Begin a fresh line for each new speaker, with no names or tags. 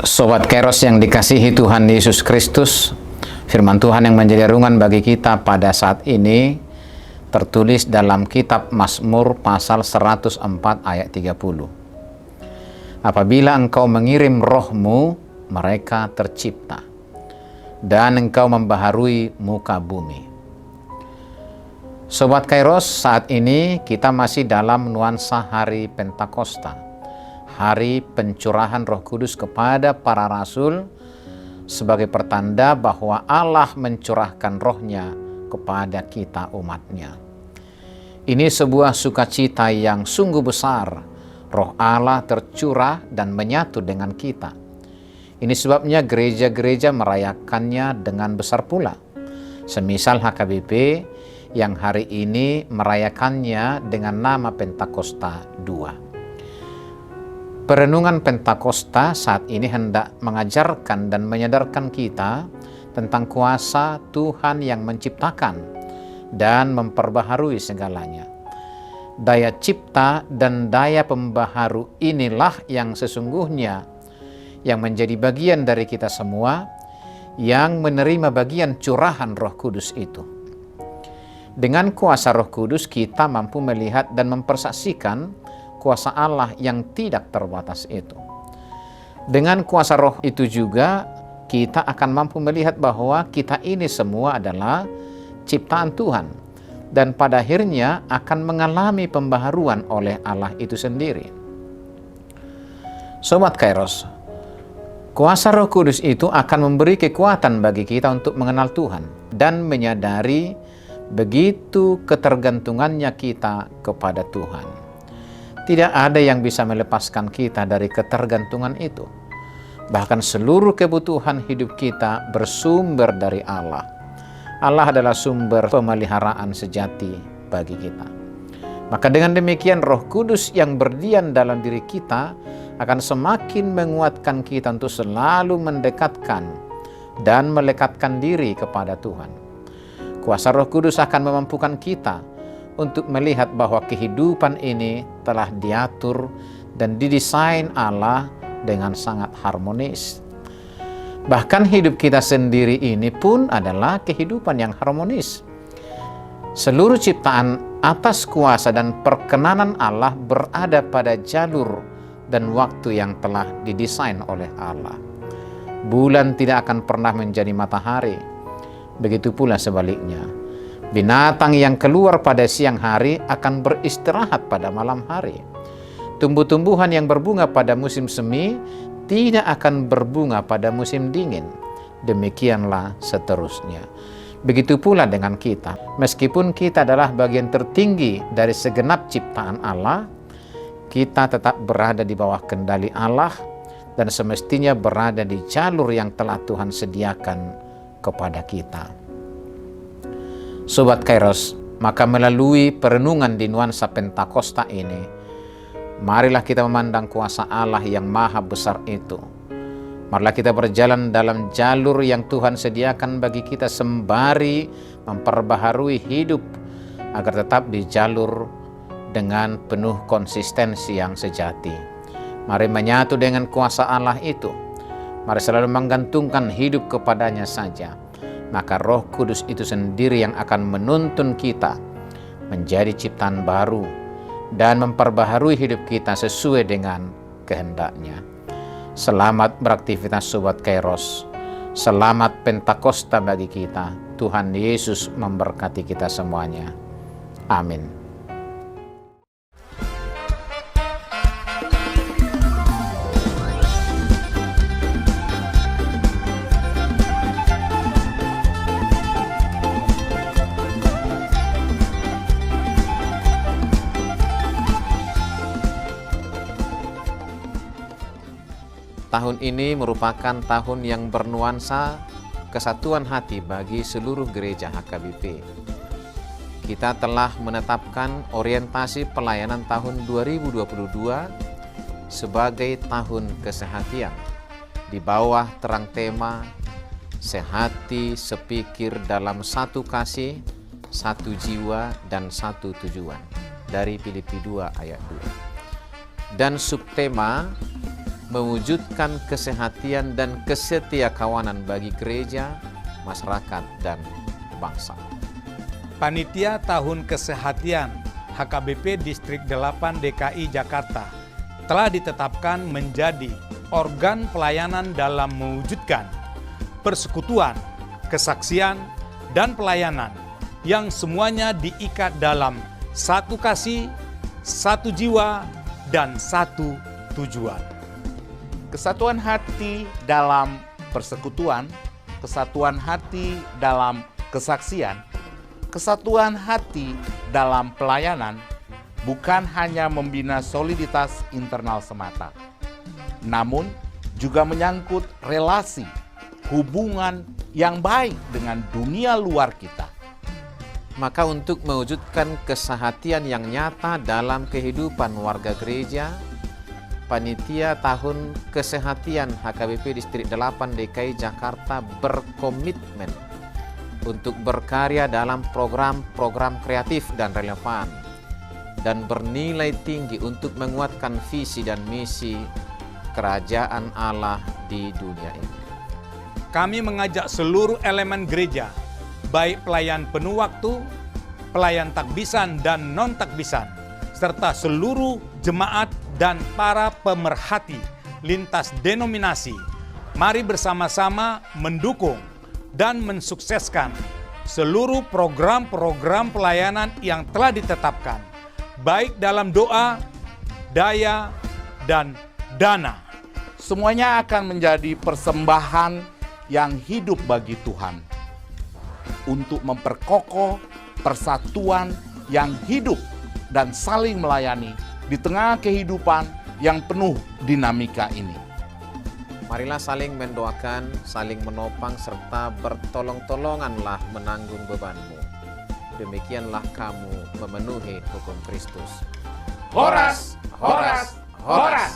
Sobat Kairos yang dikasihi Tuhan Yesus Kristus, firman Tuhan yang menjadi renungan bagi kita pada saat ini tertulis dalam kitab Mazmur pasal 104 ayat 30. Apabila engkau mengirim rohmu, mereka tercipta, dan engkau membaharui muka bumi. Sobat Kairos, saat ini kita masih dalam nuansa hari Pentakosta, hari pencurahan Roh Kudus kepada para rasul sebagai pertanda bahwa Allah mencurahkan rohnya kepada kita umatnya. Ini sebuah sukacita yang sungguh besar. Roh Allah tercurah dan menyatu dengan kita. Ini sebabnya gereja-gereja merayakannya dengan besar pula. Semisal HKBP yang hari ini merayakannya dengan nama Pentakosta II. Perenungan Pentakosta saat ini hendak mengajarkan dan menyadarkan kita tentang kuasa Tuhan yang menciptakan dan memperbaharui segalanya. Daya cipta dan daya pembaharu inilah yang sesungguhnya yang menjadi bagian dari kita semua yang menerima bagian curahan Roh Kudus itu. Dengan kuasa Roh Kudus kita mampu melihat dan mempersaksikan kuasa Allah yang tidak terbatas itu. Dengan kuasa roh itu juga kita akan mampu melihat bahwa kita ini semua adalah ciptaan Tuhan dan pada akhirnya akan mengalami pembaharuan oleh Allah itu sendiri. Sobat Kairos, kuasa Roh Kudus itu akan memberi kekuatan bagi kita untuk mengenal Tuhan dan menyadari begitu ketergantungannya kita kepada Tuhan. Tidak ada yang bisa melepaskan kita dari ketergantungan itu. Bahkan seluruh kebutuhan hidup kita bersumber dari Allah. Allah adalah sumber pemeliharaan sejati bagi kita. Maka dengan demikian Roh Kudus yang berdiam dalam diri kita akan semakin menguatkan kita untuk selalu mendekatkan dan melekatkan diri kepada Tuhan. Kuasa Roh Kudus akan memampukan kita untuk melihat bahwa kehidupan ini telah diatur dan didesain Allah dengan sangat harmonis. Bahkan hidup kita sendiri ini pun adalah kehidupan yang harmonis. Seluruh ciptaan atas kuasa dan perkenanan Allah berada pada jalur dan waktu yang telah didesain oleh Allah. Bulan tidak akan pernah menjadi matahari. Begitu pula sebaliknya. Binatang yang keluar pada siang hari akan beristirahat pada malam hari. Tumbuh-tumbuhan yang berbunga pada musim semi tidak akan berbunga pada musim dingin. Demikianlah seterusnya. Begitu pula dengan kita. Meskipun kita adalah bagian tertinggi dari segenap ciptaan Allah, kita tetap berada di bawah kendali Allah dan semestinya berada di jalur yang telah Tuhan sediakan kepada kita. Sobat Kairos, maka melalui perenungan di nuansa Pentakosta ini, marilah kita memandang kuasa Allah yang maha besar itu. Marilah kita berjalan dalam jalur yang Tuhan sediakan bagi kita sembari memperbaharui hidup agar tetap di jalur dengan penuh konsistensi yang sejati. Mari menyatu dengan kuasa Allah itu. Mari selalu menggantungkan hidup kepadanya saja. Maka Roh Kudus itu sendiri yang akan menuntun kita menjadi ciptaan baru dan memperbaharui hidup kita sesuai dengan kehendaknya. Selamat beraktivitas Sobat Kairos. Selamat Pentakosta bagi kita. Tuhan Yesus memberkati kita semuanya. Amin. Tahun ini merupakan tahun yang bernuansa kesatuan hati bagi seluruh gereja HKBP. Kita telah menetapkan orientasi pelayanan tahun 2022 sebagai tahun kesehatian di bawah terang tema sehati sepikir dalam satu kasih, satu jiwa, dan satu tujuan dari Filipi 2 ayat 2. Dan subtema mewujudkan kesehatian dan kesetiakawanan bagi gereja, masyarakat, dan bangsa.
Panitia Tahun Kesehatian HKBP Distrik 8 DKI Jakarta telah ditetapkan menjadi organ pelayanan dalam mewujudkan persekutuan, kesaksian, dan pelayanan yang semuanya diikat dalam satu kasih, satu jiwa, dan satu tujuan.
Kesatuan hati dalam persekutuan, kesatuan hati dalam kesaksian, kesatuan hati dalam pelayanan bukan hanya membina soliditas internal semata, namun juga menyangkut relasi, hubungan yang baik dengan dunia luar kita.
Maka untuk mewujudkan kesehatian yang nyata dalam kehidupan warga gereja, Panitia Tahun Kesehatian HKBP Distrik 8 DKI Jakarta berkomitmen untuk berkarya dalam program-program kreatif dan relevan dan bernilai tinggi untuk menguatkan visi dan misi kerajaan Allah di dunia ini.
Kami mengajak seluruh elemen gereja, baik pelayan penuh waktu, pelayan takbisan dan non-takbisan, serta seluruh jemaat dan para pemerhati lintas denominasi, mari bersama-sama mendukung dan mensukseskan seluruh program-program pelayanan yang telah ditetapkan, baik dalam doa, daya, dan dana.
Semuanya akan menjadi persembahan yang hidup bagi Tuhan untuk memperkokoh persatuan yang hidup dan saling melayani di tengah kehidupan yang penuh dinamika ini.
Marilah saling mendoakan, saling menopang, serta bertolong-tolonganlah menanggung bebanmu. Demikianlah kamu memenuhi hukum Kristus.
Horas, horas, horas!